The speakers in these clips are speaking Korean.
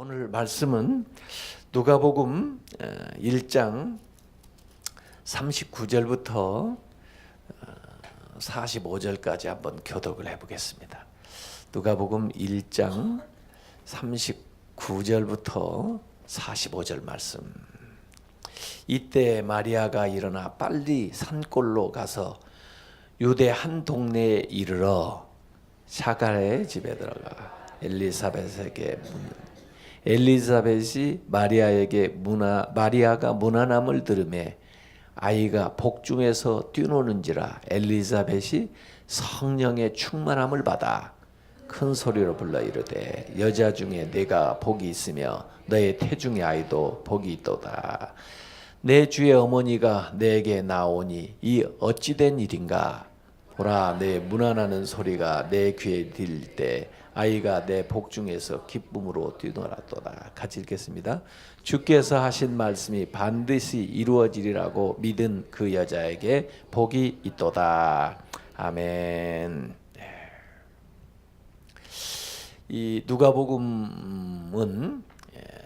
오늘 말씀은 누가복음 1장 39절부터 45절까지 한번 교독을 해보겠습니다. 누가복음 1장 39절부터 45절 말씀. 이때 마리아가 일어나 빨리 산골로 가서 유대 한 동네에 이르러 자가의 집에 들어가 엘리사벳이 마리아가 문안함을 들으매 아이가 복중에서 뛰노는지라 엘리사벳이 성령의 충만함을 받아 큰 소리로 불러 이르되 여자 중에 내가 복이 있으며 너의 태중의 아이도 복이 있도다. 내 주의 어머니가 내게 나오니 이 어찌된 일인가. 보라, 내 문안하는 소리가 내 귀에 들릴 때 아이가 내 복중에서 기쁨으로 뛰놀았도다. 같이 읽겠습니다. 주께서 하신 말씀이 반드시 이루어지리라고 믿은 그 여자에게 복이 있도다. 아멘. 이 누가복음은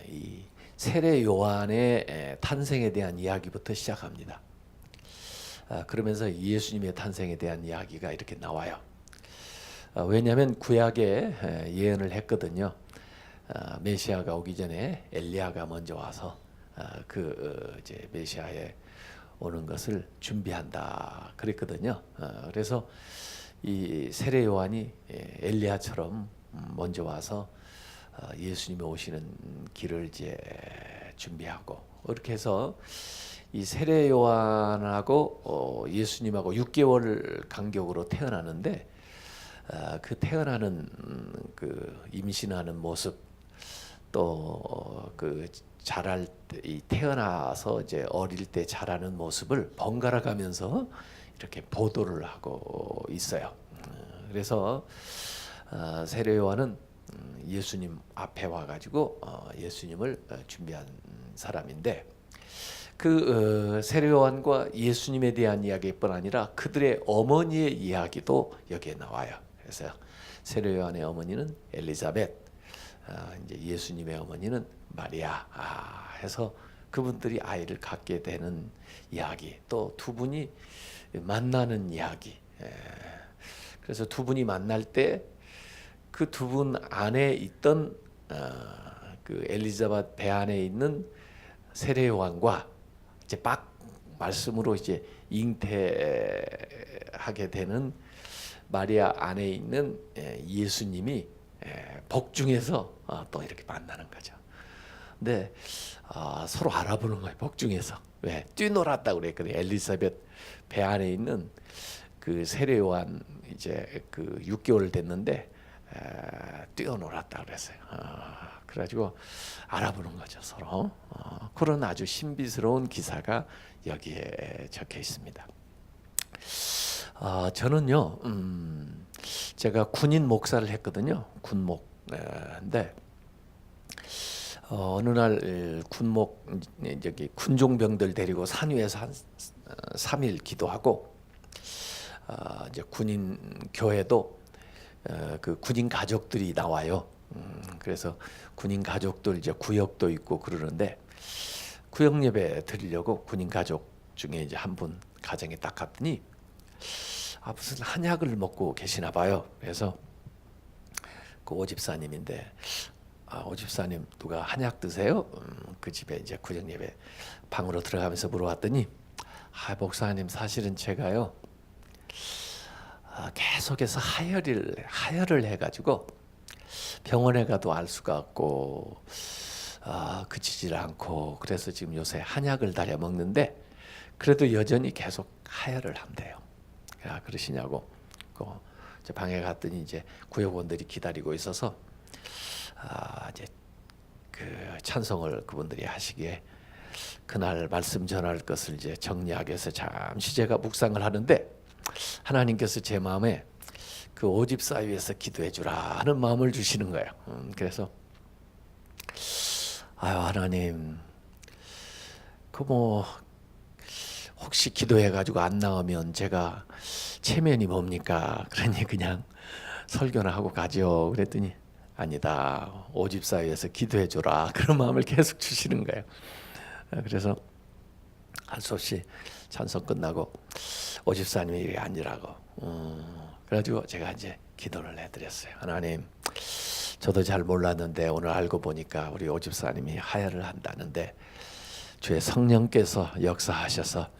이 세례 요한의 탄생에 대한 이야기부터 시작합니다. 그러면서 예수님의 탄생에 대한 이야기가 이렇게 나와요. 왜냐하면 구약에 예언을 했거든요. 메시아가 오기 전에 엘리야가 먼저 와서 이제 메시아에 오는 것을 준비한다 그랬거든요. 그래서 이 세례 요한이 엘리야처럼 먼저 와서 예수님이 오시는 길을 이제 준비하고, 이렇게 해서 이 세례 요한하고 예수님하고 6개월 간격으로 태어나는데, 그 태어나는 그 임신하는 모습, 또 그 자랄 때, 이 태어나서 이제 어릴 때 자라는 모습을 번갈아 가면서 이렇게 보도를 하고 있어요. 그래서 세례 요한은 예수님 앞에 와가지고 예수님을 준비한 사람인데, 그 세례 요한과 예수님에 대한 이야기뿐 아니라 그들의 어머니의 이야기도 여기에 나와요. 그래서 세례 요한의 어머니는 엘리사벳, 이제 예수님의 어머니는 마리아 해서 그분들이 아이를 갖게 되는 이야기, 또 두 분이 만나는 이야기. 그래서 두 분이 만날 때 그 두 분 안에 있던 그 엘리사벳 배 안에 있는 세례 요한과 이제 막 말씀으로 이제 잉태하게 되는 마리아 안에 있는 예수님이 복중에서 또 이렇게 만나는 거죠. 근데 서로 알아보는 거예요. 복중에서. 왜? 뛰놀았다고 그랬거든요. 엘리사벳 배 안에 있는 그 세례 요한 이제 그 6개월 됐는데 뛰어놀았다 그랬어요. 그래가지고 알아보는 거죠, 서로. 그런 아주 신비스러운 기사가 여기에 적혀 있습니다. 저는요, 제가 군인 목사를 했거든요. 군목. 근데 어느 날 저기 군종병들 데리고 산 위에서 한 3일 기도하고, 이제 군인 교회도 그 군인 가족들이 나와요. 그래서 군인 가족들 이제 구역도 있고 그러는데, 구역 예배 드리려고 군인 가족 중에 이제 한 분 가정에 딱 갔더니 무슨 한약을 먹고 계시나 봐요. 그래서 그 오집사님인데, 오집사님 누가 한약 드세요? 그 집에 이제 구역 예배 방으로 들어가면서 물어봤더니, 목사님 사실은 제가요 계속해서 하혈을 해가지고 병원에 가도 알 수가 없고 그치질 않고, 그래서 지금 요새 한약을 달여 먹는데 그래도 여전히 계속 하혈을 한대요. 그러시냐고. 이제 방에 갔더니 이제 구역원들이 기다리고 있어서 이제 그 찬송을 그분들이 하시기에 그날 말씀 전할 것을 이제 정리하기 위해서 잠시 제가 묵상을 하는데, 하나님께서 제 마음에 그 오집사 위해서 기도해 주라 하는 마음을 주시는 거예요. 그래서 하나님, 혹시 기도해 가지고 안 나오면 제가 체면이 뭡니까? 그러니 그냥 설교나 하고 가죠. 그랬더니 아니다. 오집사위에서 기도해 줘라. 그런 마음을 계속 주시는 거예요. 그래서 할 수 없이 찬송 끝나고 오집사님이 이렇게 앉으라고. 그래가지고 제가 이제 기도를 해드렸어요. 하나님, 저도 잘 몰랐는데 오늘 알고 보니까 우리 오집사님이 하야를 한다는데 주의 성령께서 역사하셔서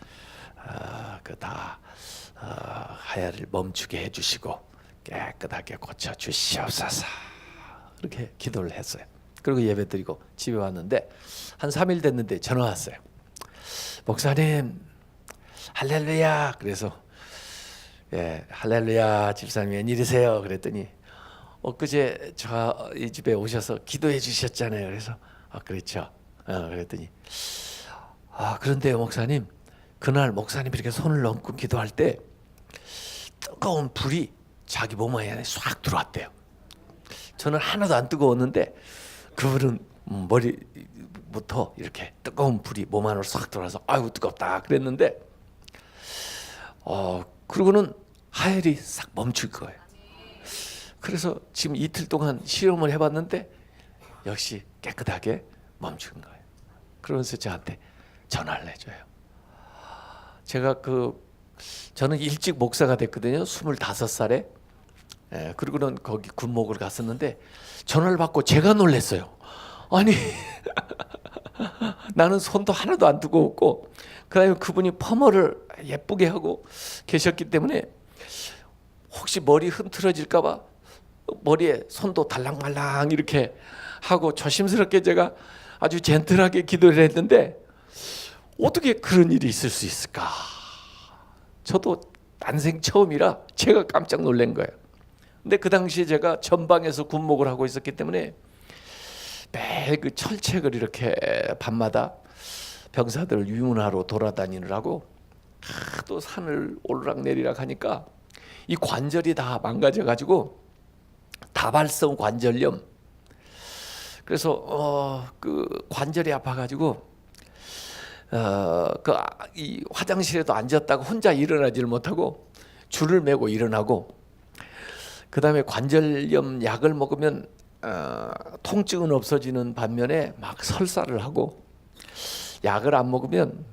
하야를 멈추게 해주시고 깨끗하게 고쳐 주시옵소서. 이렇게 기도를 했어요. 그리고 예배 드리고 집에 왔는데 한 3일 됐는데 전화 왔어요. 목사님, 할렐루야. 그래서 할렐루야, 집사님 웬일이세요? 그랬더니 엊그제 저희 집에 오셔서 기도해 주셨잖아요. 그래서 그렇죠. 그랬더니 그런데 목사님, 그날 목사님 이렇게 손을 얹고 기도할 때 뜨거운 불이 자기 몸 안에 싹 들어왔대요. 저는 하나도 안 뜨거웠는데 그분은 머리부터 이렇게 뜨거운 불이 몸 안으로 싹 들어와서 아이고 뜨겁다 그랬는데 그러고는 하혈이 싹 멈출 거예요. 그래서 지금 이틀 동안 실험을 해봤는데 역시 깨끗하게 멈춘 거예요. 그러면서 저한테 전화를 해줘요. 제가 저는 일찍 목사가 됐거든요. 25살에. 그리고는 거기 군목을 갔었는데 전화를 받고 제가 놀랐어요. 아니 나는 손도 하나도 안 뜨거웠고 그다음에 그분이 퍼머를 예쁘게 하고 계셨기 때문에 혹시 머리 흐트러질까 봐 머리에 손도 달랑말랑 이렇게 하고 조심스럽게 제가 아주 젠틀하게 기도를 했는데 어떻게 그런 일이 있을 수 있을까? 저도 난생 처음이라 제가 깜짝 놀란 거예요. 근데 그 당시에 제가 전방에서 군목을 하고 있었기 때문에 매일 그 철책을 이렇게 밤마다 병사들을 유문하러 돌아다니느라고 또 산을 오르락내리락 하니까 이 관절이 다 망가져가지고 다발성 관절염. 그래서 그 관절이 아파가지고 이 화장실에도 앉았다가 혼자 일어나지를 못하고 줄을 매고 일어나고 그 다음에 관절염 약을 먹으면 통증은 없어지는 반면에 막 설사를 하고 약을 안 먹으면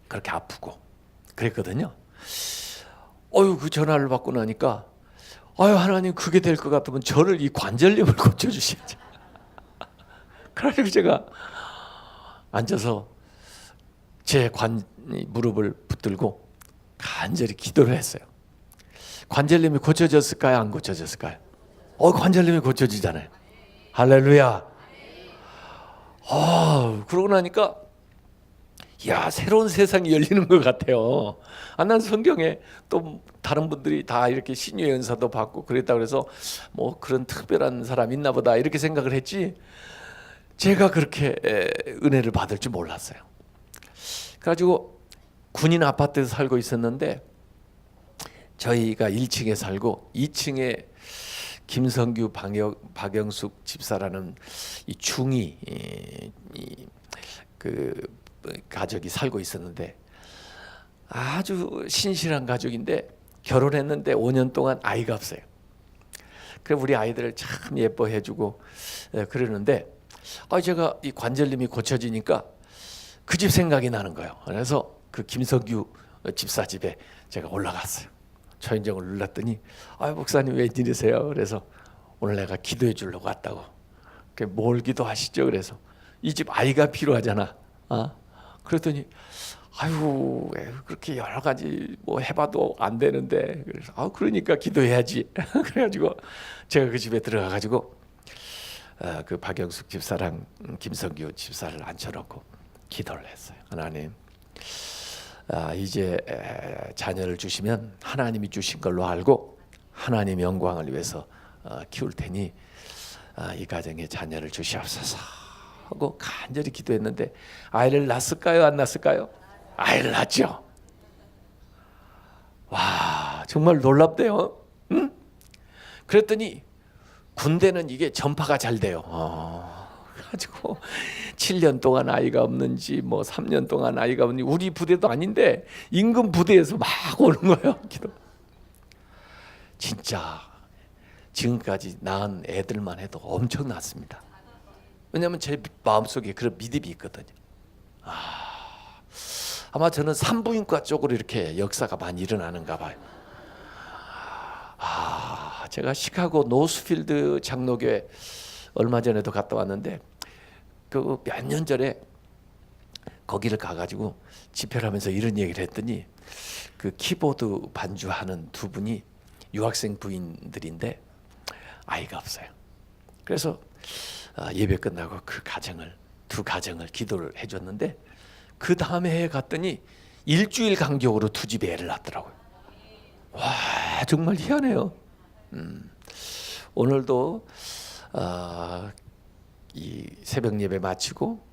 그렇게 아프고 그랬거든요. 그 전화를 받고 나니까 하나님 그게 될 것 같으면 저를 이 관절염을 고쳐주셔야죠. 그래가지고 제가 앉아서 제 무릎을 붙들고 간절히 기도를 했어요. 관절염이 고쳐졌을까요? 안 고쳐졌을까요? 관절염이 고쳐지잖아요. 할렐루야. 그러고 나니까 새로운 세상이 열리는 것 같아요. 난 성경에 또 다른 분들이 다 이렇게 신유의 은사도 받고 그랬다 그래서 뭐 그런 특별한 사람 있나 보다 이렇게 생각을 했지 제가 그렇게 은혜를 받을 줄 몰랐어요. 그래가지고 군인 아파트에서 살고 있었는데 저희가 1층에 살고 2층에 김성규 박영숙 집사라는 이 중이 그 가족이 살고 있었는데 아주 신실한 가족인데 결혼했는데 5년 동안 아이가 없어요. 그래 우리 아이들을 참 예뻐해주고 그러는데 제가 이 관절염이 고쳐지니까 그 집 생각이 나는 거예요. 그래서 그 김성규 집사 집에 제가 올라갔어요. 초인종을 눌렀더니 목사님 웬일이세요? 그래서 오늘 내가 기도해 주려고 왔다고. 뭘 기도하시죠? 그래서 이 집 아이가 필요하잖아. 그랬더니 왜 그렇게 여러 가지 뭐 해봐도 안 되는데 그래서 그러니까 기도해야지. 그래가지고 제가 그 집에 들어가가지고 그 박영숙 집사랑 김성규 집사를 앉혀놓고 기도를 했어요. 하나님, 이제 자녀를 주시면 하나님이 주신 걸로 알고 하나님 영광을 위해서 키울 테니 이 가정에 자녀를 주시옵소서 하고 간절히 기도했는데 아이를 낳았을까요? 안 낳았을까요? 아이를 낳았죠. 와, 정말 놀랍대요. 응? 그랬더니 군대는 이게 전파가 잘 돼요. 가지고 7년 동안 아이가 없는지 뭐 3년 동안 아이가 없는지 우리 부대도 아닌데 인근 부대에서 막 오는 거예요. 기도. 진짜 지금까지 낳은 애들만 해도 엄청 낳습니다. 왜냐하면 제 마음속에 그런 믿음이 있거든요. 아마 저는 산부인과 쪽으로 이렇게 역사가 많이 일어나는가 봐요. 제가 시카고 노스필드 장로교회 얼마 전에도 갔다 왔는데 그 몇 년 전에 거기를 가가지고 집회를 하면서 이런 얘기를 했더니 그 키보드 반주하는 두 분이 유학생 부인들인데 아이가 없어요. 그래서 예배 끝나고 두 가정을 기도를 해줬는데 그 다음에 해에 갔더니 일주일 간격으로 두 집에 애를 낳더라고요. 와, 정말 희한해요. 오늘도 이 새벽 예배 마치고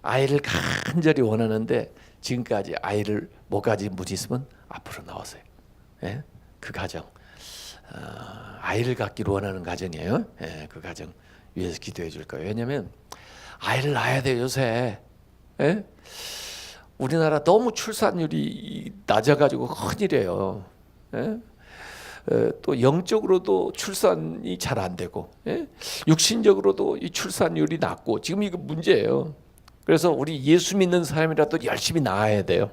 아이를 간절히 원하는데 지금까지 아이를 못 가진 분이 있으면 앞으로 나오세요. 예? 그 가정 아이를 갖기를 원하는 가정이에요. 예, 그 가정 위해서 기도해 줄 거예요. 왜냐하면 아이를 낳아야 돼요 요새. 예? 우리나라 너무 출산율이 낮아가지고 큰일이에요. 예? 또 영적으로도 출산이 잘 안 되고, 예? 육신적으로도 이 출산율이 낮고 지금 이거 문제예요. 그래서 우리 예수 믿는 사람이라도 열심히 낳아야 돼요.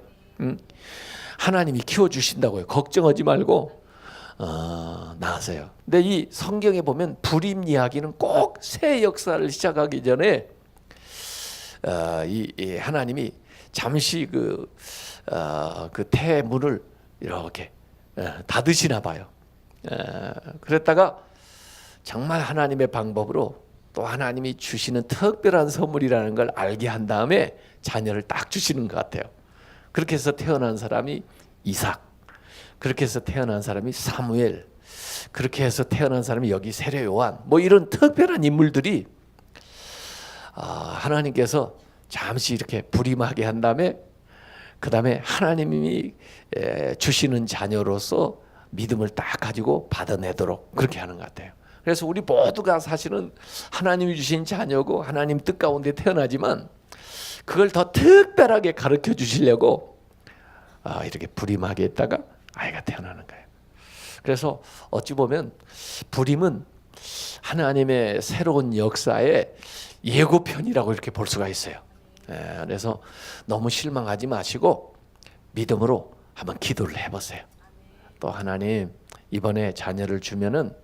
하나님이 키워주신다고요. 걱정하지 말고 낳으세요. 근데 이 성경에 보면 불임 이야기는 꼭 새 역사를 시작하기 전에 이 하나님이 잠시 그 태문을 이렇게 닫으시나 봐요. 그랬다가 정말 하나님의 방법으로 또 하나님이 주시는 특별한 선물이라는 걸 알게 한 다음에 자녀를 딱 주시는 것 같아요. 그렇게 해서 태어난 사람이 이삭, 그렇게 해서 태어난 사람이 사무엘, 그렇게 해서 태어난 사람이 여기 세례 요한, 뭐 이런 특별한 인물들이 하나님께서 잠시 이렇게 불임하게 한 다음에 그 다음에 하나님이 주시는 자녀로서 믿음을 딱 가지고 받아내도록 그렇게 하는 것 같아요. 그래서 우리 모두가 사실은 하나님이 주신 자녀고 하나님 뜻 가운데 태어나지만 그걸 더 특별하게 가르쳐 주시려고 이렇게 불임하게 했다가 아이가 태어나는 거예요. 그래서 어찌 보면 불임은 하나님의 새로운 역사의 예고편이라고 이렇게 볼 수가 있어요. 그래서 너무 실망하지 마시고 믿음으로 한번 기도를 해보세요. 또 하나님 이번에 자녀를 주면은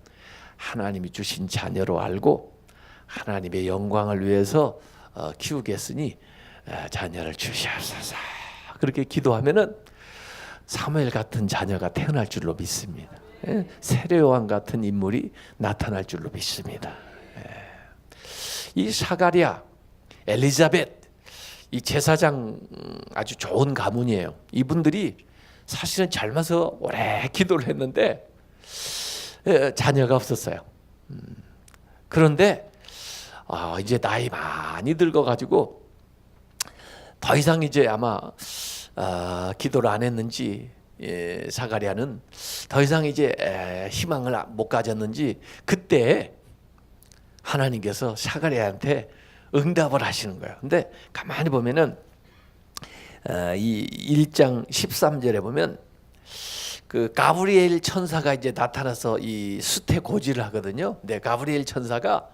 하나님이 주신 자녀로 알고 하나님의 영광을 위해서 키우겠으니 자녀를 주시옵소서. 그렇게 기도하면은 사무엘 같은 자녀가 태어날 줄로 믿습니다. 세례 요한 같은 인물이 나타날 줄로 믿습니다. 이 사가랴, 엘리자벳, 이 제사장 아주 좋은 가문이에요. 이분들이 사실은 젊어서 오래 기도를 했는데 자녀가 없었어요. 그런데 이제 나이 많이 들어가지고 더 이상 이제 아마 기도를 안 했는지 사가랴는 더 이상 이제 희망을 못 가졌는지 그때 하나님께서 사가랴한테 응답을 하시는 거예요. 근데 가만히 보면은 이 1장 13절에 보면 그 가브리엘 천사가 이제 나타나서 이 수태 고지를 하거든요. 근데 가브리엘 천사가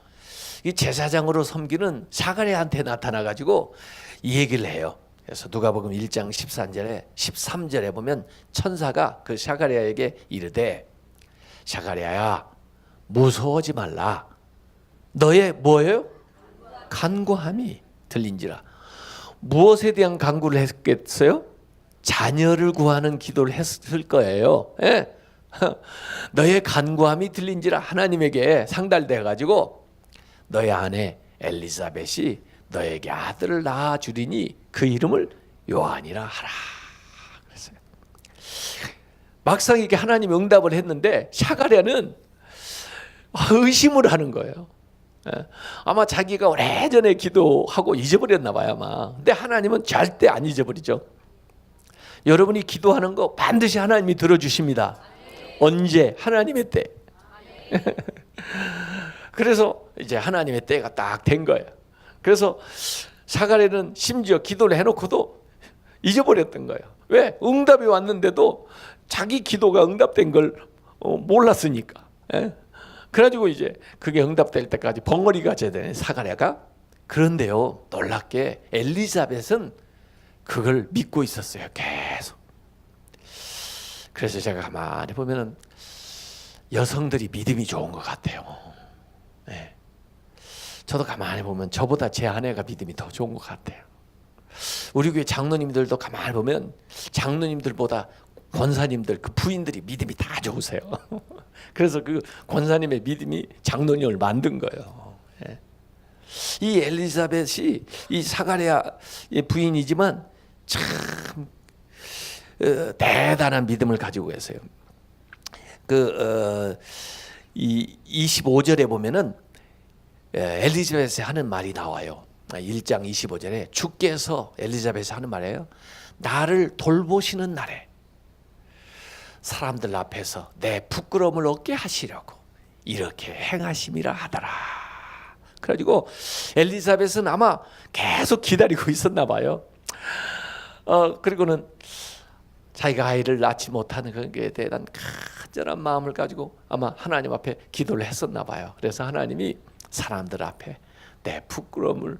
이 제사장으로 섬기는 사가랴한테 나타나 가지고 이 얘기를 해요. 그래서 누가복음 1장 13절에 보면 천사가 그 사가랴에게 이르되 사가랴야 무서워하지 말라. 너의 뭐예요? 간구함이 들린지라. 무엇에 대한 간구를 했겠어요? 자녀를 구하는 기도를 했을 거예요. 예? 너의 간구함이 들린지라. 하나님에게 상달돼 가지고 너의 아내 엘리사벳이 너에게 아들을 낳아 주리니 그 이름을 요한이라 하라. 그랬어요. 막상 이게 하나님 응답을 했는데 사가랴는 의심을 하는 거예요. 아마 자기가 오래전에 기도하고 잊어버렸나 봐요 아마. 근데 하나님은 절대 안 잊어버리죠. 여러분이 기도하는 거 반드시 하나님이 들어주십니다. 언제? 하나님의 때. 그래서 이제 하나님의 때가 딱 된 거예요. 그래서 사가랴는 심지어 기도를 해놓고도 잊어버렸던 거예요. 왜? 응답이 왔는데도 자기 기도가 응답된 걸 몰랐으니까. 그래가지고 이제 그게 응답될 때까지 벙어리가 되네 사가랴가. 그런데요, 놀랍게 엘리자벳은 그걸 믿고 있었어요, 계속. 그래서 제가 가만히 보면은 여성들이 믿음이 좋은 것 같아요. 네. 저도 가만히 보면 저보다 제 아내가 믿음이 더 좋은 것 같아요. 우리 교회 장로님들도 가만히 보면 장로님들보다 권사님들 그 부인들이 믿음이 다 좋으세요. 그래서 그 권사님의 믿음이 장로님을 만든 거예요. 이 엘리사벳이 이 사가랴의 부인이지만 참 대단한 믿음을 가지고 계세요. 이 25절에 보면은 엘리자벳이 하는 말이 나와요. 1장 25절에 주께서 엘리자벳이 하는 말이에요. 나를 돌보시는 날에 사람들 앞에서 내 부끄러움을 얻게 하시려고 이렇게 행하심이라 하더라. 그래가지고 엘리자벳은 아마 계속 기다리고 있었나 봐요. 그리고는 자기가 아이를 낳지 못하는 것에 대한 간절한 마음을 가지고 아마 하나님 앞에 기도를 했었나 봐요. 그래서 하나님이 사람들 앞에 내 부끄러움을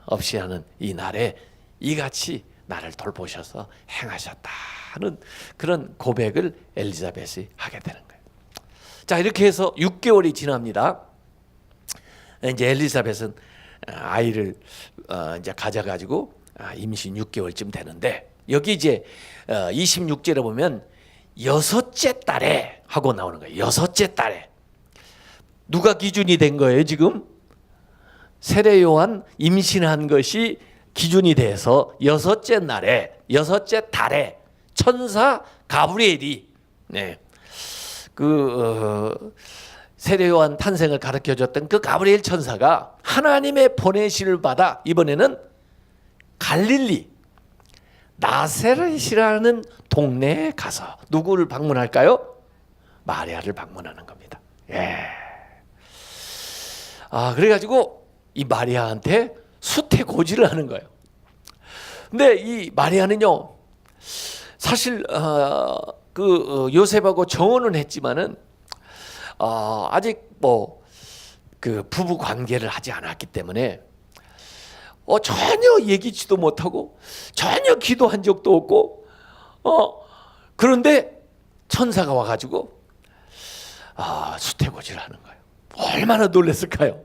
없이 하는 이 날에 이같이 나를 돌보셔서 행하셨다는 그런 고백을 엘리자벳이 하게 되는 거예요. 자, 이렇게 해서 6개월이 지납니다. 이제 엘리사벳은 아이를 이제 가져가지고 임신 6개월쯤 되는데 여기 이제 26절에 보면 여섯째 달에 하고 나오는 거예요. 여섯째 달에. 누가 기준이 된 거예요 지금? 세례 요한 임신한 것이 기준이 돼서 여섯째 날에, 여섯째 달에 천사 가브리엘이 세례 요한 탄생을 가르쳐줬던 그 가브리엘 천사가 하나님의 보내심을 받아 이번에는 갈릴리 나사렛이라는 동네에 가서 누구를 방문할까요? 마리아를 방문하는 겁니다. 그래가지고 이 마리아한테 수태고지를 하는 거예요. 근데 이 마리아는요, 사실 요셉하고 정혼은 했지만은 아직 그 부부 관계를 하지 않았기 때문에 전혀 얘기치도 못하고 전혀 기도한 적도 없고 그런데 천사가 와가지고 수태고지를 하는 거예요. 얼마나 놀랐을까요?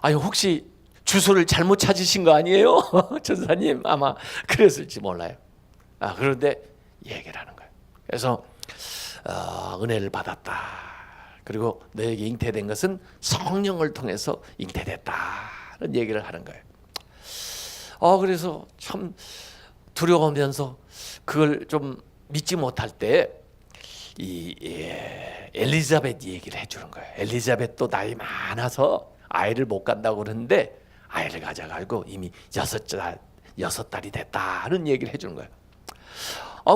아니 혹시 주소를 잘못 찾으신 거 아니에요? 천사님 아마 그랬을지 몰라요. 그런데 얘기를 하는 거예요. 그래서 은혜를 받았다. 그리고 너에게 잉태된 것은 성령을 통해서 잉태됐다는 얘기를 하는 거예요. 그래서 참 두려우면서 그걸 좀 믿지 못할 때 이 엘리자벳 얘기를 해주는 거예요. 엘리자벳도 나이 많아서 아이를 못 간다고 그러는데 아이를 가져가지고 이미 6달이 됐다는 얘기를 해주는 거예요.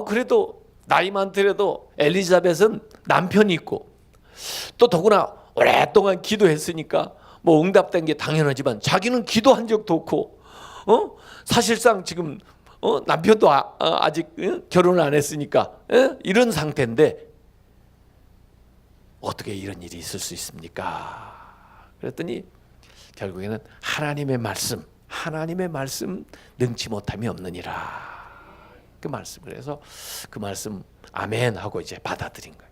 그래도 나이 많더라도 엘리자벳은 남편이 있고 또 더구나 오랫동안 기도했으니까 뭐 응답된 게 당연하지만 자기는 기도한 적도 없고 사실상 지금 남편도 아직 결혼을 안 했으니까 이런 상태인데 어떻게 이런 일이 있을 수 있습니까? 그랬더니 결국에는 하나님의 말씀 능치 못함이 없느니라 그 말씀. 그래서 그 말씀 아멘 하고 이제 받아들인 거예요.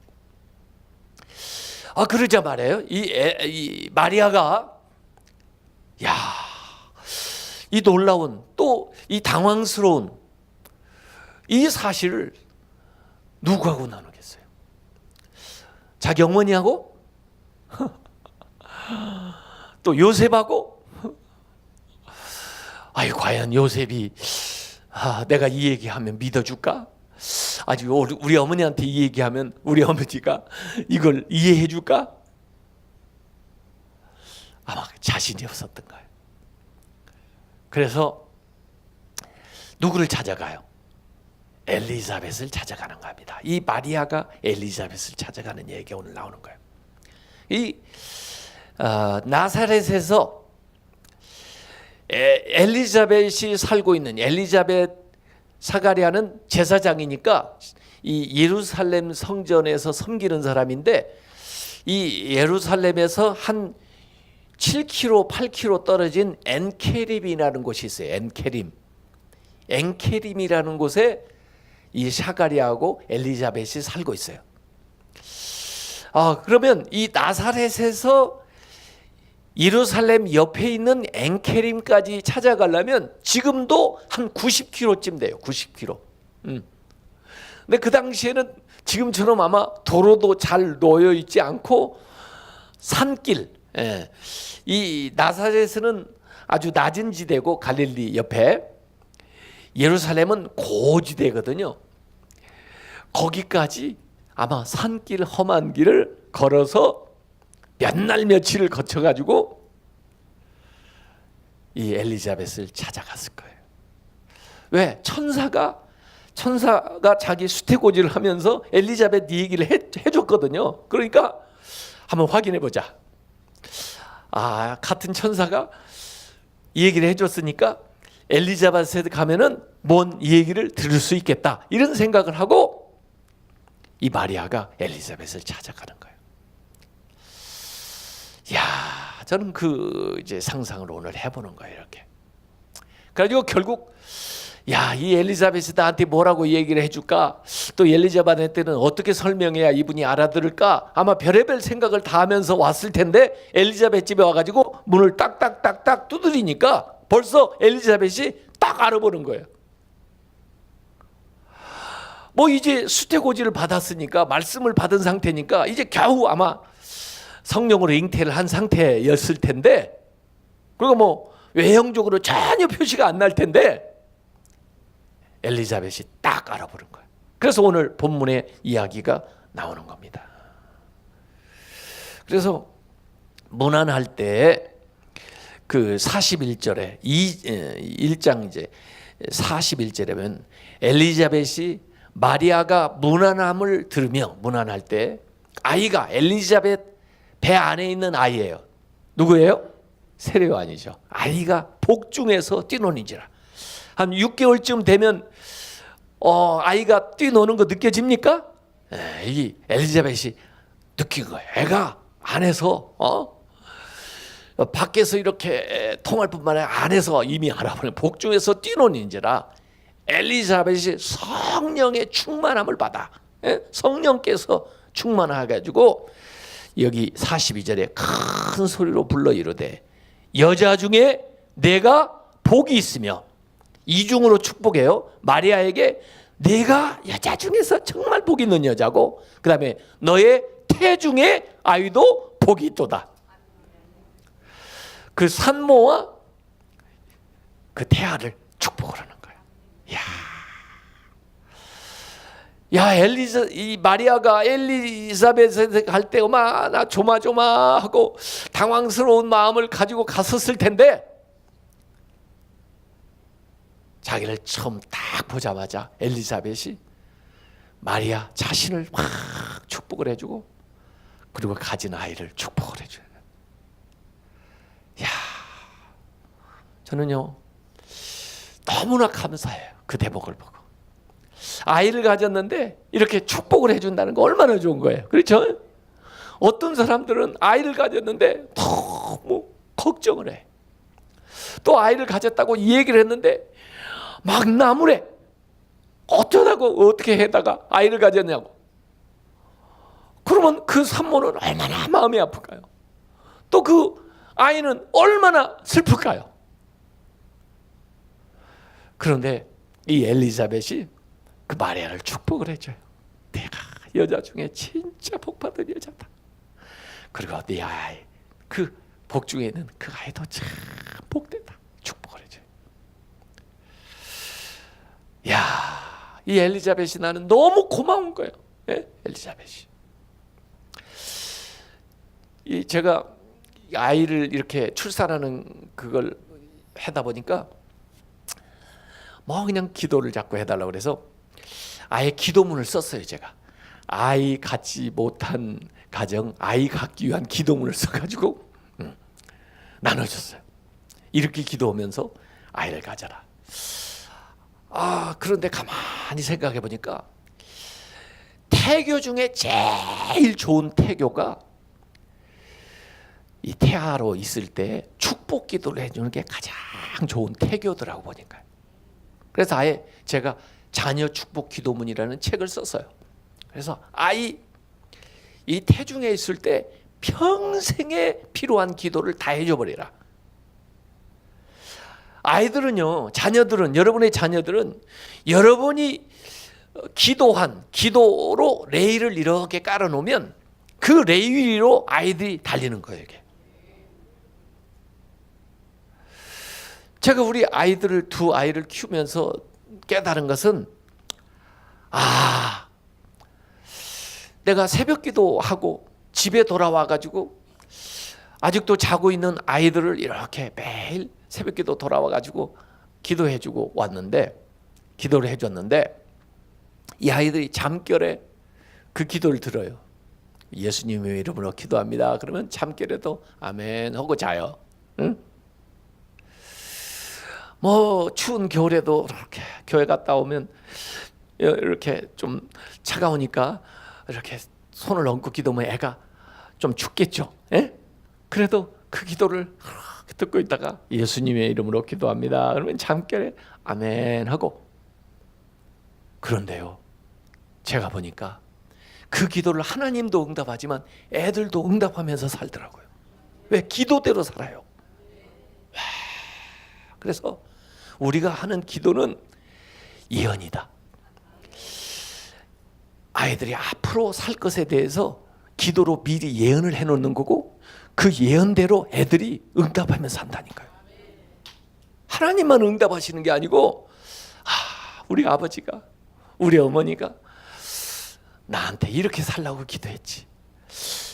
그러자 말이에요. 이 마리아가 이 놀라운 또 이 당황스러운 이 사실을 누구하고 나누겠어요? 자기 어머니하고? 또 요셉하고? 과연 요셉이 내가 이 얘기하면 믿어줄까? 아직 우리 어머니한테 이 얘기하면 우리 어머니가 이걸 이해해 줄까? 아마 자신이 없었던 거예요. 그래서 누구를 찾아가요? 엘리자벳을 찾아가는 겁니다. 이 마리아가 엘리자벳을 찾아가는 얘기가 오늘 나오는 거예요. 이 나사렛에서 엘리자벳이 살고 있는 엘리자벳 사가랴는 제사장이니까 이 예루살렘 성전에서 섬기는 사람인데 이 예루살렘에서 한 7km, 8km 떨어진 엔케림이라는 곳이 있어요. 엔케림이라는 곳에 이 샤가리아하고 엘리자벳이 살고 있어요. 그러면 이 나사렛에서 예루살렘 옆에 있는 엔케림까지 찾아가려면 지금도 한 90km쯤 돼요. 90km. 근데 그 당시에는 지금처럼 아마 도로도 잘 놓여 있지 않고 산길. 이 나사렛은 아주 낮은 지대고 갈릴리 옆에, 예루살렘은 고지대거든요. 거기까지 아마 산길, 험한 길을 걸어서 몇 날 며칠을 거쳐가지고 이 엘리자벳을 찾아갔을 거예요. 왜? 천사가 자기 수태고지를 하면서 엘리자벳 이 얘기를 해줬거든요. 그러니까 한번 확인해 보자. 같은 천사가 이 얘기를 해줬으니까 엘리자벳에 가면은 뭔 이 얘기를 들을 수 있겠다, 이런 생각을 하고 이 마리아가 엘리자벳을 찾아가는 거예요. 저는 이제 상상을 오늘 해보는 거예요. 이렇게. 그래가지고 결국 이 엘리자벳이 나한테 뭐라고 얘기를 해줄까? 또 엘리자벳한테는 어떻게 설명해야 이분이 알아들을까? 아마 별의별 생각을 다 하면서 왔을 텐데 엘리자벳 집에 와가지고 문을 딱딱딱딱 두드리니까 벌써 엘리자벳이 딱 알아보는 거예요. 이제 수태고지를 받았으니까, 말씀을 받은 상태니까 이제 겨우 아마 성령으로 잉태를 한 상태였을 텐데, 그리고 외형적으로 전혀 표시가 안 날 텐데 엘리자벳이 딱 알아보는 거예요. 그래서 오늘 본문의 이야기가 나오는 겁니다. 그래서 문안할 때 그 41절에 1장 이제 41절에면 엘리자벳이 마리아가 문안함을 들으며, 문안할 때 아이가 엘리자벳 배 안에 있는 아이예요. 누구예요? 세례요한이죠. 아이가 복중에서 뛰노는지라. 한 6개월쯤 되면 아이가 뛰노는 거 느껴집니까? 이 엘리자벳이 느낀 거예요. 애가 안에서 밖에서 이렇게 통할 뿐만 아니라 안에서 이미 알아보는, 복중에서 뛰노는지라. 엘리자벳이 성령의 충만함을 받아. 성령께서 충만해가지고 여기 42절에 큰 소리로 불러 이르되 여자 중에 내가 복이 있으며, 이중으로 축복해요. 마리아에게 내가 여자 중에서 정말 복 있는 여자고, 그 다음에 너의 태중에 아이도 복이 있도다. 그 산모와 그 태아를 축복을 하는 거예요. 이 마리아가 엘리자벳에 갈 때 나 조마조마하고 당황스러운 마음을 가지고 갔었을 텐데, 자기를 처음 딱 보자마자 엘리자벳이 마리아 자신을 막 축복을 해주고, 그리고 가진 아이를 축복을 해줘요. 저는요 너무나 감사해요. 그 대목을 보고. 아이를 가졌는데 이렇게 축복을 해준다는 거 얼마나 좋은 거예요. 그렇죠? 어떤 사람들은 아이를 가졌는데 너무 걱정을 해. 또 아이를 가졌다고 이 얘기를 했는데 막 나무래. 어쩌다고 어떻게 해다가 아이를 가졌냐고. 그러면 그 산모는 얼마나 마음이 아플까요? 또 그 아이는 얼마나 슬플까요? 그런데 이 엘리자벳이 그 마리아를 축복을 해줘요. 내가 여자 중에 진짜 복받은 여자다. 그리고 네 아이, 그 복중에 있는 그 아이도 참 복되다. 축복을 해줘요. 이 엘리자벳이 나는 너무 고마운 거예요. 엘리자벳이. 제가 아이를 이렇게 출산하는 그걸 하다 보니까 그냥 기도를 자꾸 해달라고 그래서 아예 기도문을 썼어요. 제가 아이 갖지 못한 가정, 아이 갖기 위한 기도문을 써가지고 나눠줬어요. 이렇게 기도하면서 아이를 가져라. 그런데 가만히 생각해 보니까 태교 중에 제일 좋은 태교가 이 태아로 있을 때 축복 기도를 해주는 게 가장 좋은 태교더라고 보니까. 그래서 아예 제가 자녀 축복 기도문이라는 책을 썼어요. 그래서 아이 이 태중에 있을 때 평생에 필요한 기도를 다 해줘 버리라. 아이들은요, 자녀들은, 여러분의 자녀들은 여러분이 기도한 기도로 레일을 이렇게 깔아놓으면 그 레일 위로 아이들이 달리는 거예요. 이게. 제가 우리 아이들을 두 아이를 키우면서 깨달은 것은 내가 새벽 기도하고 집에 돌아와 가지고 아직도 자고 있는 아이들을 이렇게 매일 새벽 기도 돌아와 가지고 기도해 주고 왔는데, 기도를 해 줬는데 이 아이들이 잠결에 그 기도를 들어요. 예수님의 이름으로 기도합니다. 그러면 잠결에도 아멘 하고 자요. 응? 뭐 추운 겨울에도 이렇게 교회 갔다 오면 이렇게 좀 차가우니까 이렇게 손을 얹고 기도하면 애가 좀 춥겠죠. 에? 그래도 그 기도를 듣고 있다가 예수님의 이름으로 기도합니다. 그러면 잠결에 아멘 하고. 그런데요, 제가 보니까 그 기도를 하나님도 응답하지만 애들도 응답하면서 살더라고요. 왜? 기도대로 살아요. 그래서 우리가 하는 기도는 예언이다. 아이들이 앞으로 살 것에 대해서 기도로 미리 예언을 해놓는 거고, 그 예언대로 애들이 응답하면서 산다니까요. 하나님만 응답하시는 게 아니고 우리 아버지가, 우리 어머니가 나한테 이렇게 살라고 기도했지,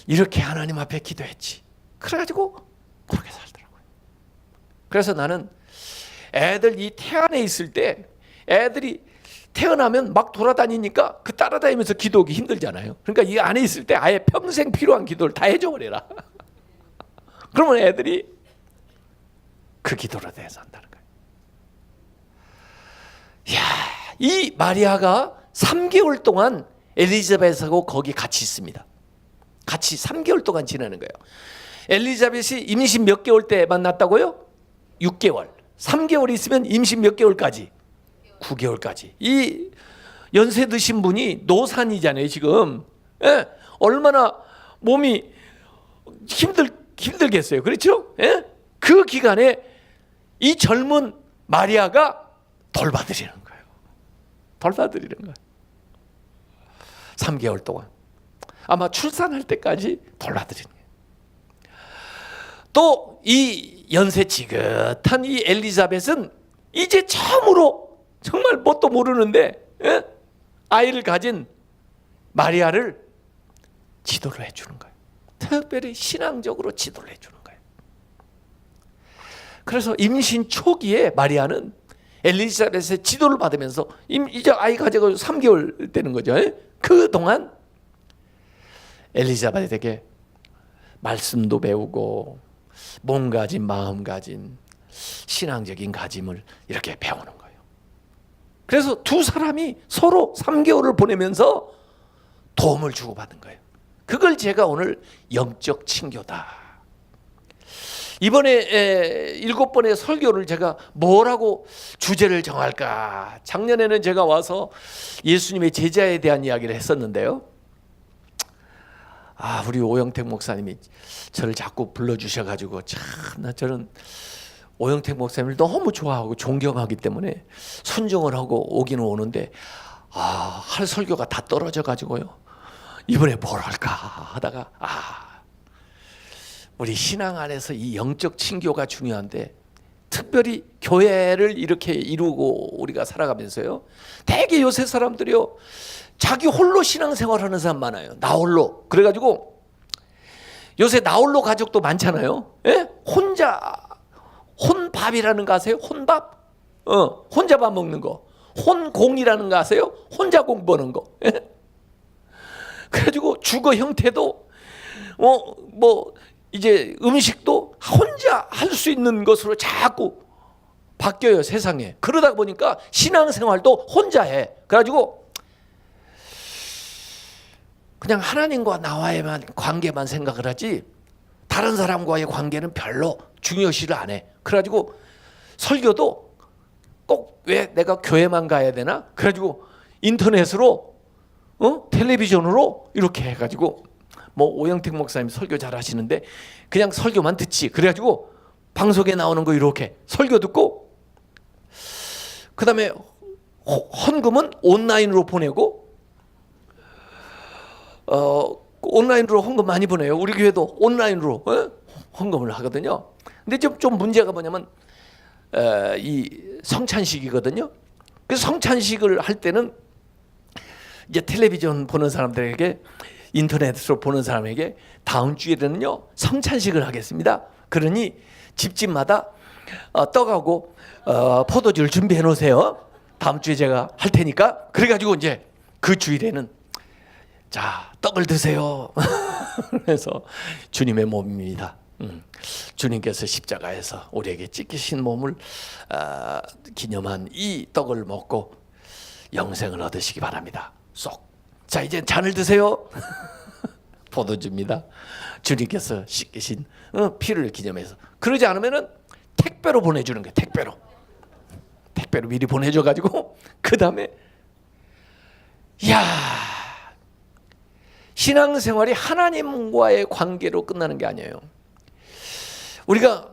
이렇게 하나님 앞에 기도했지, 그래가지고 그렇게 살더라고요. 그래서 나는 애들 이 태안에 있을 때 애들이 태어나면 막 돌아다니니까 그 따라다니면서 기도하기 힘들잖아요. 그러니까 이 안에 있을 때 아예 평생 필요한 기도를 다 해줘 버려라. 그러면 애들이 그 기도로 대해서 한다는 거예요. 이야, 이 마리아가 3개월 동안 엘리자벳하고 거기 같이 있습니다. 같이 3개월 동안 지내는 거예요. 엘리자벳이 임신 몇 개월 때 만났다고요? 6개월. 3개월 있으면 임신 몇 개월까지? 9개월까지. 이 연세 드신 분이 노산이잖아요 지금. 예? 얼마나 몸이 힘들겠어요. 그렇죠? 예? 그 기간에 이 젊은 마리아가 돌봐드리는 거예요. 돌봐드리는 거예요. 3개월 동안. 아마 출산할 때까지 돌봐드리는 거예요. 또 이 연세 지긋한 이 엘리자벳은 이제 처음으로 정말 뭣도 모르는데 아이를 가진 마리아를 지도를 해주는 거예요. 특별히 신앙적으로 지도를 해주는 거예요. 그래서 임신 초기에 마리아는 엘리자벳의 지도를 받으면서 이제 아이 가지고 3개월 되는 거죠. 그동안 엘리자벳에게 말씀도 배우고 몸가짐, 마음가짐, 신앙적인 가짐을 이렇게 배우는 거예요. 그래서 두 사람이 서로 3개월을 보내면서 도움을 주고받은 거예요. 그걸 제가 오늘 영적 친교다. 이번에 7번의 설교를 제가 뭐라고 주제를 정할까? 작년에는 제가 와서 예수님의 제자에 대한 이야기를 했었는데요. 우리 오영택 목사님이 저를 자꾸 불러주셔가지고 참나 저는 오영택 목사님을 너무 좋아하고 존경하기 때문에 순종을 하고 오기는 오는데 할 설교가 다 떨어져가지고요. 이번에 뭘 할까 하다가 우리 신앙 안에서 이 영적 친교가 중요한데, 특별히 교회를 이렇게 이루고 우리가 살아가면서요, 대개 요새 사람들이요 자기 홀로 신앙생활하는 사람 많아요. 나 홀로. 그래가지고 요새 나 홀로 가족도 많잖아요. 예? 혼밥이라는 거 아세요? 혼밥? 혼자 밥 먹는 거. 혼공이라는 거 아세요? 혼자 공부하는 거. 예? 그래가지고 주거 형태도 이제 음식도 혼자 할 수 있는 것으로 자꾸 바뀌어요, 세상에. 그러다 보니까 신앙생활도 혼자 해. 그래가지고 그냥 하나님과 나와의만 관계만 생각을 하지 다른 사람과의 관계는 별로 중요시를 안 해. 그래가지고 설교도 꼭 왜 내가 교회만 가야 되나? 그래가지고 인터넷으로 텔레비전으로 이렇게 해가지고 뭐 오영택 목사님 설교 잘 하시는데 그냥 설교만 듣지. 그래가지고 방송에 나오는 거 이렇게 설교 듣고 그다음에 헌금은 온라인으로 보내고 온라인으로 헌금 많이 보내요. 우리 교회도 온라인으로 헌금을 하거든요. 근데 좀 문제가 뭐냐면 이 성찬식이거든요. 그래서 성찬식을 할 때는 이제 텔레비전 보는 사람들에게 인터넷으로 보는 사람에게 다음 주에는요 성찬식을 하겠습니다. 그러니 집집마다 떡하고 포도주를 준비해 놓으세요. 다음 주에 제가 할 테니까. 그래가지고 이제 그 주일에는 자 떡을 드세요. 그래서 주님의 몸입니다. 주님께서 십자가에서 우리에게 찢기신 몸을 기념한 이 떡을 먹고 영생을 얻으시기 바랍니다. 쏙. 자 이제 잔을 드세요. 포도주입니다. 주님께서 씻기신 피를 기념해서. 그러지 않으면은 택배로 보내주는 거예요. 택배로 미리 보내줘가지고 그 다음에 신앙생활이 하나님과의 관계로 끝나는 게 아니에요. 우리가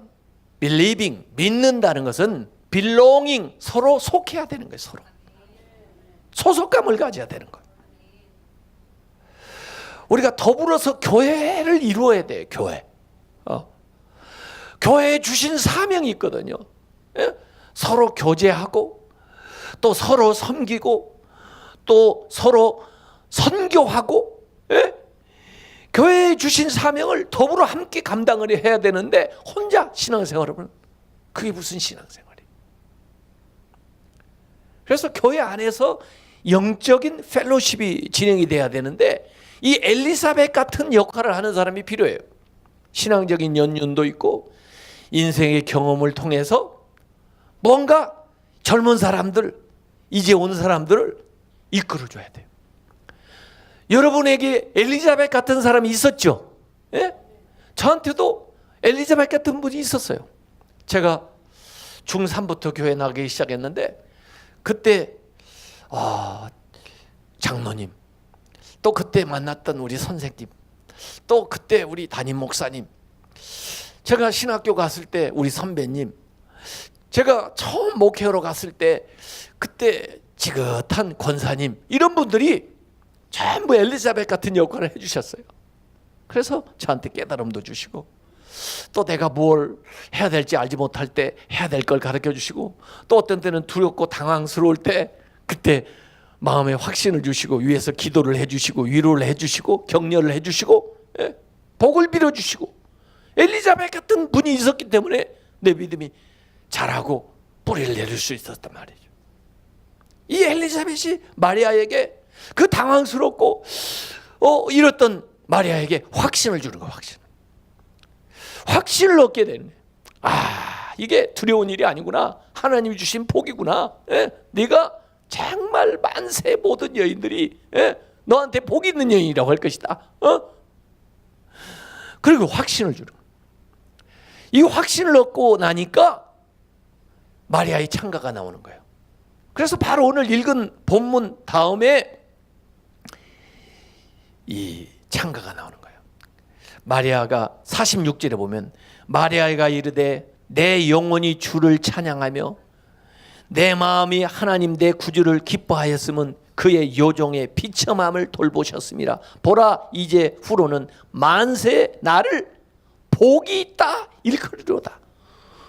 believing, 믿는다는 것은 belonging, 서로 속해야 되는 거예요. 서로 소속감을 가져야 되는 거예요. 우리가 더불어서 교회를 이루어야 돼요. 교회에 주신 사명이 있거든요. 예? 서로 교제하고 또 서로 섬기고 또 서로 선교하고, 예? 교회에 주신 사명을 더불어 함께 감당을 해야 되는데 혼자 신앙생활을 하면 그게 무슨 신앙생활이에요? 그래서 교회 안에서 영적인 펠로십이 진행이 돼야 되는데 이 엘리사벳 같은 역할을 하는 사람이 필요해요. 신앙적인 연륜도 있고 인생의 경험을 통해서 뭔가 젊은 사람들, 이제 온 사람들을 이끌어줘야 돼요. 여러분에게 엘리자벳 같은 사람이 있었죠? 예? 저한테도 엘리자벳 같은 분이 있었어요. 제가 중3부터 교회 나가기 시작했는데 그때 장로님, 또 그때 만났던 우리 선생님, 또 그때 우리 담임 목사님, 제가 신학교 갔을 때 우리 선배님, 제가 처음 목회하러 갔을 때 그때 지긋한 권사님, 이런 분들이 전부 엘리자벳 같은 역할을 해주셨어요. 그래서 저한테 깨달음도 주시고 또 내가 뭘 해야 될지 알지 못할 때 해야 될 걸 가르쳐 주시고 또 어떤 때는 두렵고 당황스러울 때 그때 마음에 확신을 주시고 위에서 기도를 해주시고 위로를 해주시고 격려를 해주시고, 예? 복을 빌어주시고 엘리자벳 같은 분이 있었기 때문에 내 믿음이 자라고 뿌리를 내릴 수 있었단 말이죠. 이 엘리자벳이 마리아에게 그 당황스럽고 이랬던 마리아에게 확신을 주는 거예요. 확신을 얻게 되는 거예요. 이게 두려운 일이 아니구나. 하나님이 주신 복이구나. 예? 네가 정말 만세 모든 여인들이, 예? 너한테 복 있는 여인이라고 할 것이다. 그리고 확신을 주는 거예요. 이 확신을 얻고 나니까 마리아의 찬가가 나오는 거예요. 그래서 바로 오늘 읽은 본문 다음에 이 찬가가 나오는 거예요. 마리아가 46절에 보면 마리아가 이르되 내 영혼이 주를 찬양하며 내 마음이 하나님 내 구주를 기뻐하였으면 그의 요종의 비참함을 돌보셨습니다. 보라 이제 후로는 만세 나를 복이 있다 일컬으리로다.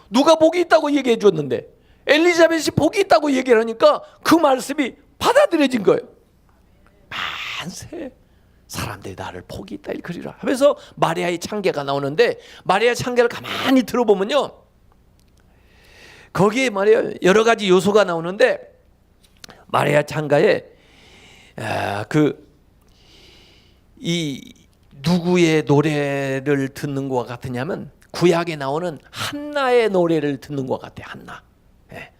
누가 복이 있다고 얘기해 줬는데 엘리자벳이 복이 있다고 얘기를 하니까 그 말씀이 받아들여진 거예요. 만세 사람들이 나를 복이 있다 일컬으리라 하면서 마리아의 찬계가 나오는데 마리아의 찬계를 가만히 들어보면요 거기에 말이에요 여러 가지 요소가 나오는데 마리아 찬가에 이 누구의 노래를 듣는 것 같으냐면 구약에 나오는 한나의 노래를 듣는 것 같아요. 한나. 예.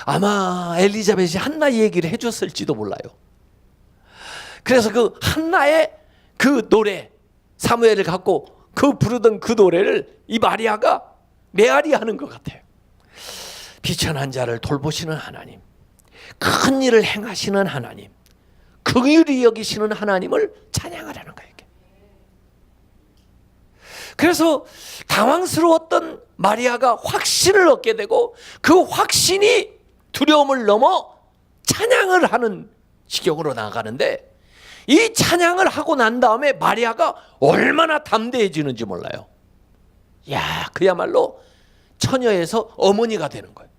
아마 엘리자벳이 한나 얘기를 해줬을지도 몰라요. 그래서 그 한나의 그 노래 사무엘을 갖고 그 부르던 그 노래를 이 마리아가 메아리 하는 것 같아요. 비천한 자를 돌보시는 하나님, 큰 일을 행하시는 하나님, 긍휼히 여기시는 하나님을 찬양하라는 거예요. 그래서 당황스러웠던 마리아가 확신을 얻게 되고 그 확신이 두려움을 넘어 찬양을 하는 지경으로 나아가는데, 이 찬양을 하고 난 다음에 마리아가 얼마나 담대해지는지 몰라요. 야, 그야말로 처녀에서 어머니가 되는 거예요.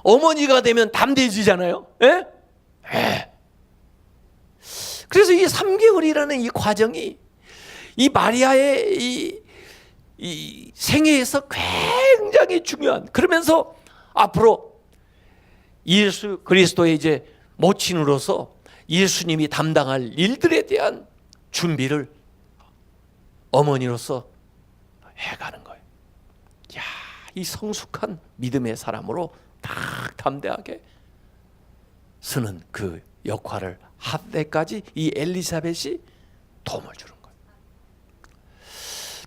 어머니가 되면 담대해지잖아요. 예? 예. 그래서 이 3개월이라는 이 과정이 이 마리아의 이 생애에서 굉장히 중요한, 그러면서 앞으로 예수 그리스도의 이제 모친으로서 예수님이 담당할 일들에 대한 준비를 어머니로서 해가는 거예요. 야, 이 성숙한 믿음의 사람으로 딱 담대하게 쓰는 그 역할을 할 때까지 이 엘리사벳이 도움을 주는 거예요.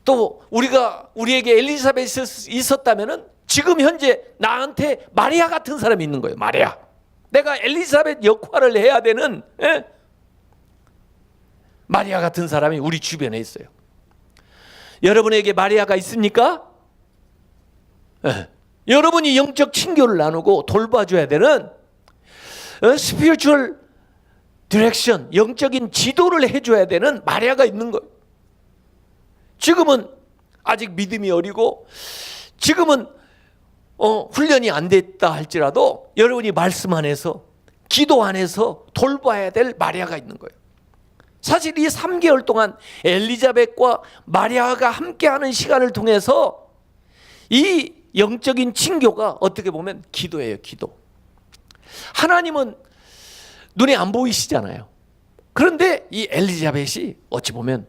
또 우리에게 엘리사벳이 있었다면은 지금 현재 나한테 마리아 같은 사람이 있는 거예요. 마리아. 내가 엘리사벳 역할을 해야 되는 마리아 같은 사람이 우리 주변에 있어요. 여러분에게 마리아가 있습니까? 여러분이 영적 친교를 나누고 돌봐줘야 되는 스피리추얼 디렉션, 영적인 지도를 해줘야 되는 마리아가 있는 거예요. 지금은 아직 믿음이 어리고 지금은 훈련이 안 됐다 할지라도 여러분이 말씀 안에서, 기도 안에서 돌봐야 될 마리아가 있는 거예요. 사실 이 3개월 동안 엘리자벳과 마리아가 함께하는 시간을 통해서 이 영적인 친교가 어떻게 보면 기도예요. 기도. 하나님은 눈에 안 보이시잖아요. 그런데 이 엘리자벳이 어찌 보면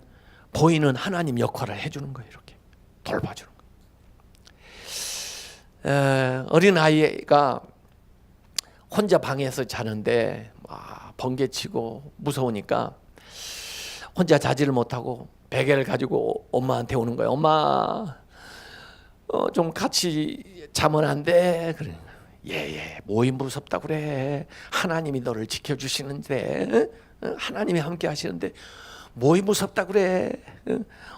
보이는 하나님 역할을 해주는 거예요. 이렇게 돌봐주는 거예요. 어린아이가 혼자 방에서 자는데 번개치고 무서우니까 혼자 자지를 못하고 베개를 가지고 엄마한테 오는 거예요. 엄마, 좀 같이 자면 안 돼? 그래. 예, 뭐이 무섭다 그래. 하나님이 너를 지켜주시는데, 하나님이 함께 하시는데 뭐이 무섭다 그래.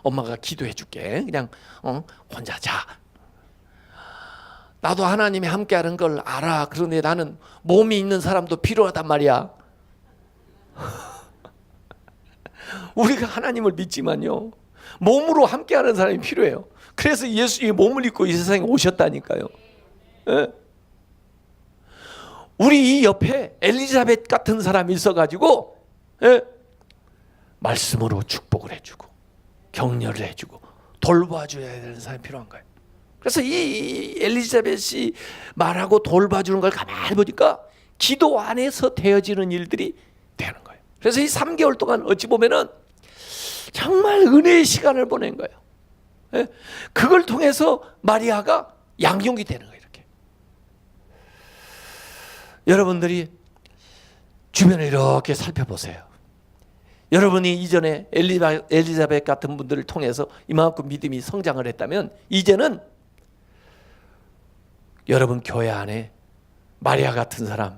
엄마가 기도해 줄게. 그냥 혼자 자. 나도 하나님이 함께 하는 걸 알아. 그런데 나는 몸이 있는 사람도 필요하단 말이야. 우리가 하나님을 믿지만요, 몸으로 함께 하는 사람이 필요해요. 그래서 예수님이 몸을 입고 이 세상에 오셨다니까요. 예? 우리 이 옆에 엘리자벳 같은 사람이 있어가지고 말씀으로 축복을 해주고 격려를 해주고 돌봐줘야 되는 사람이 필요한 거예요. 그래서 이 엘리자벳이 말하고 돌봐주는 걸 가만히 보니까 기도 안에서 되어지는 일들이 되는 거예요. 그래서 이 3개월 동안 어찌 보면은 정말 은혜의 시간을 보낸 거예요. 그걸 통해서 마리아가 양육이 되는 거예요. 이렇게 여러분들이 주변을 이렇게 살펴보세요. 여러분이 이전에 엘리자벳 같은 분들을 통해서 이만큼 믿음이 성장을 했다면 이제는 여러분 교회 안에 마리아 같은 사람,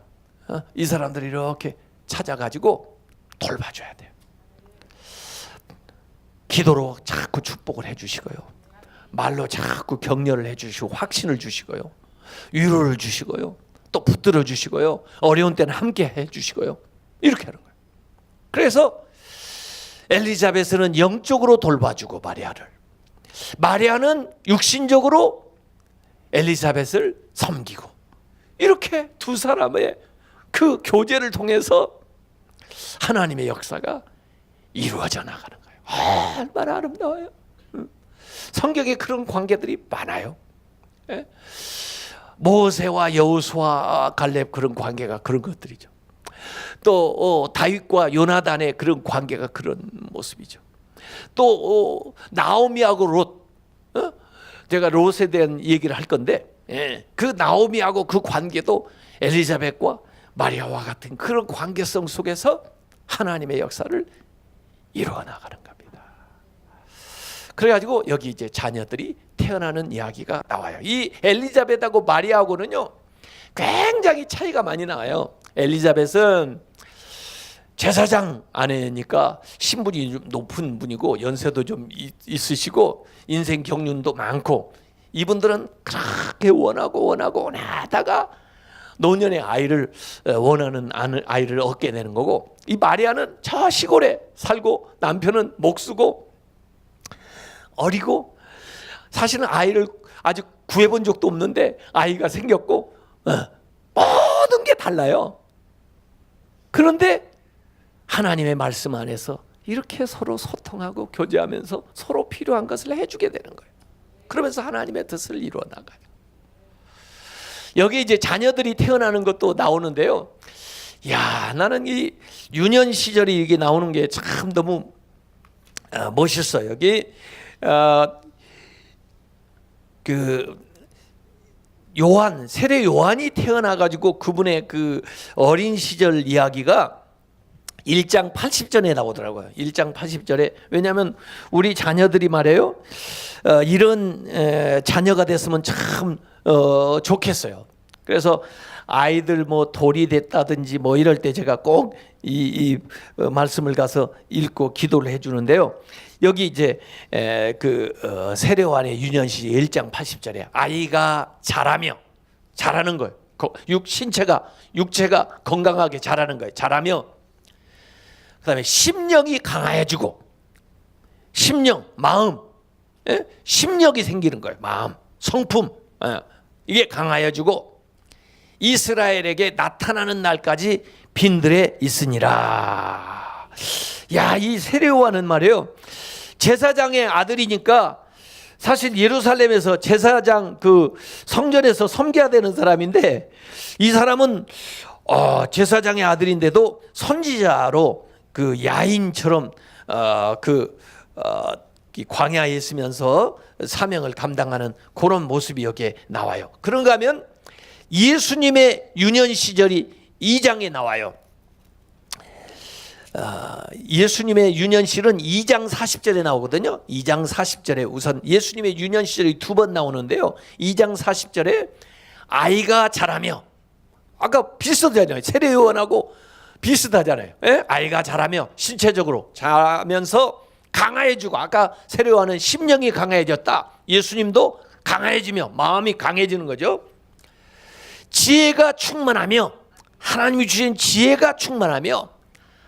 이 사람들이 이렇게 찾아가지고 돌봐줘야 돼요. 기도로 자꾸 축복을 해주시고요, 말로 자꾸 격려를 해주시고 확신을 주시고요, 위로를 주시고요, 또 붙들어 주시고요, 어려운 때는 함께 해주시고요, 이렇게 하는 거예요. 그래서 엘리자벳은 영적으로 돌봐주고 마리아는 육신적으로 엘리자벳을 섬기고, 이렇게 두 사람의 그 교제를 통해서 하나님의 역사가 이루어져 나가는 거예요. 얼마나 아름다워요. 성경에 그런 관계들이 많아요. 모세와 여호수아 갈렙 그런 관계가 그런 것들이죠. 또 다윗과 요나단의 그런 관계가 그런 모습이죠. 또 나오미하고 롯, 제가 롯에 대한 얘기를 할 건데, 그 나오미하고 그 관계도 엘리자벳과 마리아와 같은 그런 관계성 속에서 하나님의 역사를 이루어 나가는 겁니다. 그래가지고 여기 이제 자녀들이 태어나는 이야기가 나와요. 이 엘리자벳하고 마리아하고는요 굉장히 차이가 많이 나요. 엘리자벳은 제사장 아내니까 신분이 좀 높은 분이고 연세도 좀 있으시고 인생 경륜도 많고, 이분들은 그렇게 원하다가 노년의 아이를 원하는 아이를 얻게 되는 거고, 이 마리아는 저 시골에 살고 남편은 목수고 어리고 사실은 아이를 아직 구해본 적도 없는데 아이가 생겼고 모든 게 달라요. 그런데 하나님의 말씀 안에서 이렇게 서로 소통하고 교제하면서 서로 필요한 것을 해주게 되는 거예요. 그러면서 하나님의 뜻을 이루어 나가요. 여기 이제 자녀들이 태어나는 것도 나오는데요. 야, 나는 이 유년 시절이 이게 나오는 게 참 너무 멋있어요. 여기 그 요한, 세례 요한이 태어나 가지고 그분의 그 어린 시절 이야기가 1장 80절에 나오더라고요. 1장 80절에. 왜냐하면 우리 자녀들이 말이에요, 이런 자녀가 됐으면 참 좋겠어요. 그래서 아이들 뭐 돌이 됐다든지 뭐 이럴 때 제가 꼭 이 말씀을 가서 읽고 기도를 해주는데요. 여기 이제 세례 요한의 유년시 1장 80절에 아이가 자라는 거예요. 육체가 건강하게 자라는 거예요. 자라며 그다음에 심령이 강해지고, 심령, 마음, 심력이 생기는 거예요. 마음, 성품, 이게 강하여지고 이스라엘에게 나타나는 날까지 빈들에 있으니라. 야, 이 세례 요한은 말이에요, 제사장의 아들이니까 사실 예루살렘에서 제사장 그 성전에서 섬겨야 되는 사람인데, 이 사람은 제사장의 아들인데도 선지자로 그 야인처럼 광야에 있으면서 사명을 감당하는 그런 모습이 여기에 나와요. 그런가 하면 예수님의 유년 시절이 2장에 나와요. 예수님의 유년실은 2장 40절에 나오거든요. 2장 40절에 우선 예수님의 유년 시절이 2번 나오는데요. 2장 40절에 아이가 자라며, 아까 비슷하잖아요. 세례 요한하고 비슷하잖아요. 아이가 자라며 신체적으로 자라면서 강해지고, 아까 세례 요한은 심령이 강해졌다. 예수님도 강해지며 마음이 강해지는 거죠. 지혜가 충만하며, 하나님이 주신 지혜가 충만하며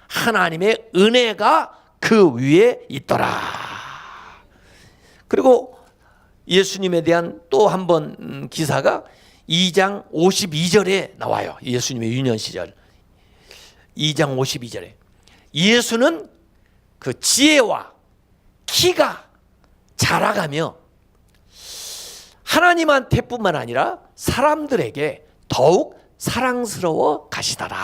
하나님의 은혜가 그 위에 있더라. 그리고 예수님에 대한 또 한 번 기사가 2장 52절에 나와요. 예수님의 유년 시절 2장 52절에 예수는 그 지혜와 키가 자라가며 하나님한테뿐만 아니라 사람들에게 더욱 사랑스러워 가시더라.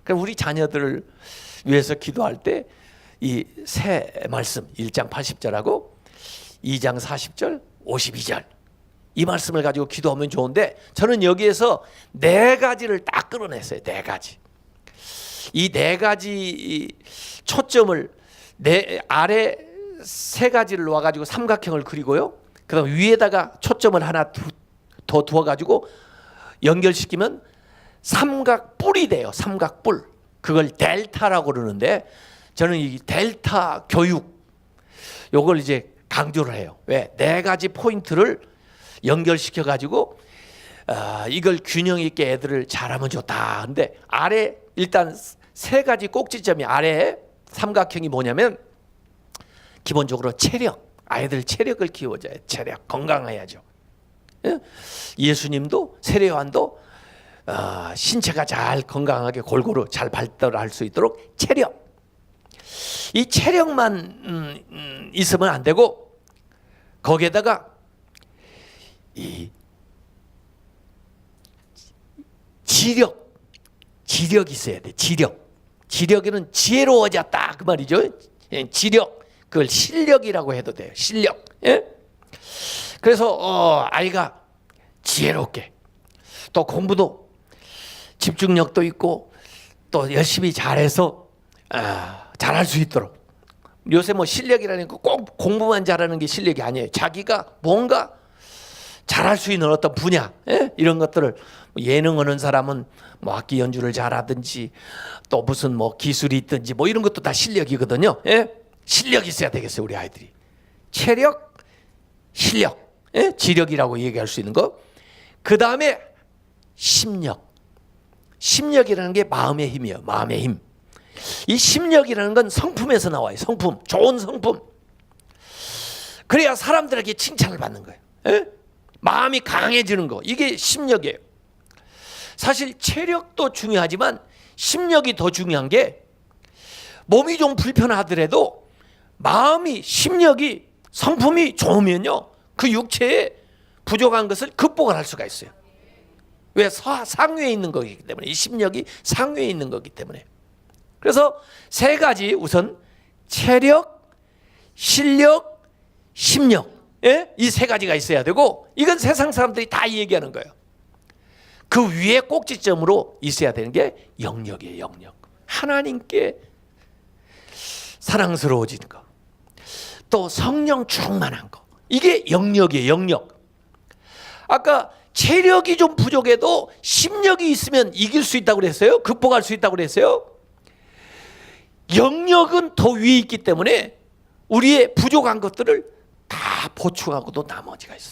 그럼 우리 자녀들을 위해서 기도할 때 이 세 말씀 1장 80절하고 2장 40절 52절 이 말씀을 가지고 기도하면 좋은데, 저는 여기에서 4가지를 딱 끌어냈어요. 4가지. 이 4가지 초점을 아래 3가지를 놓아가지고 삼각형을 그리고요, 그 다음 위에다가 초점을 하나 더 두어가지고 연결시키면 삼각뿔이 돼요. 삼각뿔. 그걸 델타라고 그러는데, 저는 이 델타 교육 요걸 이제 강조를 해요. 왜? 4가지 포인트를 연결시켜 가지고 이걸 균형 있게 애들을 잘하면 좋다. 근데 아래 일단 3가지 꼭지점이 아래에 삼각형이 뭐냐면, 기본적으로 체력, 아이들 체력을 키워줘야 돼. 체력, 건강해야죠. 예수님도 세례 요한도 신체가 잘 건강하게 골고루 잘 발달할 수 있도록 체력, 이 체력만 있으면 안 되고 거기에다가 이 지력이 있어야 돼. 지력에는 지혜로워졌다 그 말이죠. 지력, 그걸 실력이라고 해도 돼요. 실력. 그래서 아이가 지혜롭게, 또 공부도 집중력도 있고 또 열심히 잘해서 잘할 수 있도록 요새 뭐 실력이라는 거 꼭 공부만 잘하는 게 실력이 아니에요. 자기가 뭔가 잘할 수 있는 어떤 분야, 이런 것들을 예능 하는 사람은 뭐 악기 연주를 잘하든지 또 무슨 뭐 기술이 있든지 뭐 이런 것도 다 실력이거든요. 실력이 있어야 되겠어요, 우리 아이들이. 체력, 실력, 지력이라고 얘기할 수 있는 거. 그 다음에 심력. 심력이라는 게 마음의 힘이에요. 마음의 힘. 이 심력이라는 건 성품에서 나와요. 성품, 좋은 성품. 그래야 사람들에게 칭찬을 받는 거예요. 마음이 강해지는 거, 이게 심력이에요. 사실 체력도 중요하지만 심력이 더 중요한 게, 몸이 좀 불편하더라도 마음이, 심력이, 성품이 좋으면요, 그 육체에 부족한 것을 극복을 할 수가 있어요. 왜? 상위에 있는 거기 때문에. 이 심력이 상위에 있는 거기 때문에. 그래서 세 가지, 우선 체력, 실력, 심력, 이 세 가지가 있어야 되고, 이건 세상 사람들이 다 얘기하는 거예요. 그 위에 꼭지점으로 있어야 되는 게 영역이에요. 영역. 하나님께 사랑스러워지는 거, 또 성령 충만한 거, 이게 영역이에요. 영역. 아까 체력이 좀 부족해도 심력이 있으면 이길 수 있다고 그랬어요. 극복할 수 있다고 그랬어요. 영역은 더 위에 있기 때문에 우리의 부족한 것들을 다 보충하고도 나머지가 있어요.